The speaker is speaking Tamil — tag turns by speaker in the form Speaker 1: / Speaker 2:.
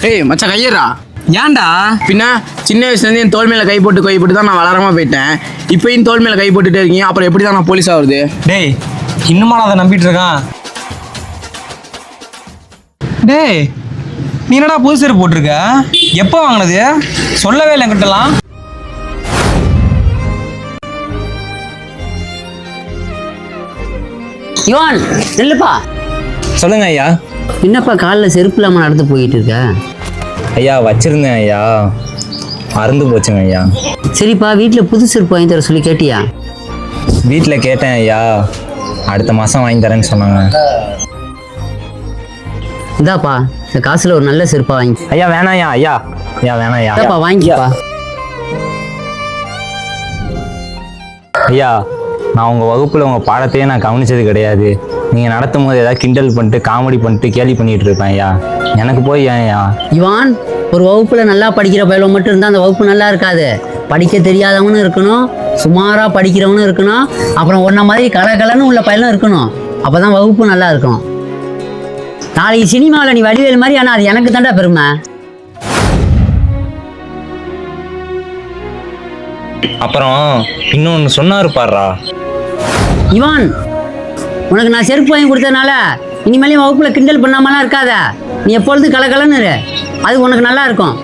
Speaker 1: ஏய் மச்சான் கையறா.
Speaker 2: ஏன்டா?
Speaker 1: பின்ன சின்ன வயசுலேருந்து என் தோல் மேலே கை போட்டு தான் நான் வளராமல் போயிட்டேன். இப்போயும் தோல் மேலே கை போட்டுட்டே இருக்கீங்க, அப்புறம் எப்படி தான் நான் போலீஸ் ஆகுறது?
Speaker 2: டேய் இன்னுமா நான் அதை நம்பிட்டு இருக்கான்? டேய் நீ என்னடா புது செருப்பு போட்டிருக்க? எப்போ வாங்கினது? சொல்லவே இல்லை என்கிட்டலாம்.
Speaker 3: யுவான் நெல்லுப்பா.
Speaker 4: சொல்லுங்க ஐயா.
Speaker 3: என்னப்பா காலில் செருப்பு இல்லாமல் நடந்து போயிட்டு இருக்க?
Speaker 4: ஐயா வச்சிருந்தேன் ஐயா, மறந்து போச்சுங்க ஐயா.
Speaker 3: சரிப்பா, வீட்டில் புது செருப்பு வாங்கி தர சொல்லி கேட்டியா?
Speaker 4: வீட்டில் கேட்டேன் ஐயா, அடுத்த மாதம் வாங்கி தரேன்னு சொன்னாங்க.
Speaker 3: இதாப்பா இந்த காசில் ஒரு நல்ல செருப்பா வாங்கி.
Speaker 4: ஐயா வேணாம் ஐயா. ஐயா ஐயா வேணாம் ஐயா.
Speaker 3: இதாப்பா வாங்கிப்பா.
Speaker 4: ஐயா நான் உங்கள் வகுப்பில் உங்கள் பாடத்தையே நான் கவனிச்சது கிடையாது. நீங்கள் நடத்தும் போது ஏதாவது கிண்டல் பண்ணிட்டு காமெடி பண்ணிட்டு கேலி பண்ணிகிட்டு இருப்பேன் ஐயா. எனக்கு போய் ஏன் ஐயா?
Speaker 3: யுவான், ஒரு வகுப்பில் நல்லா படிக்கிற பயிலும் மட்டும் இருந்தால் அந்த வகுப்பு நல்லா இருக்காது. படிக்க தெரியாதவனும் இருக்கணும், சுமாராக படிக்கிறவனும் இருக்கணும், அப்புறம் ஒன்றை மாதிரி கலகலன்னு உள்ள பயிலும் இருக்கணும். அப்போ தான் வகுப்பு நல்லா இருக்கும். நாளைக்கு சினிமாவில் நீ வடிவேல் மாதிரி, ஆனால் அது எனக்கு தாண்டா பெருமை.
Speaker 4: அப்புறம் இன்னொன்று சொன்னார் பாடுறா.
Speaker 3: இவான், உனக்கு நான் செருப்பு வாங்கி கொடுத்ததுனால இனிமேலையும் வகுப்பில் கிண்டல் பண்ணாமலாம் இருக்காத. நீ எப்பொழுது கலகலன்னு இரு, அது உனக்கு நல்லா இருக்கும்.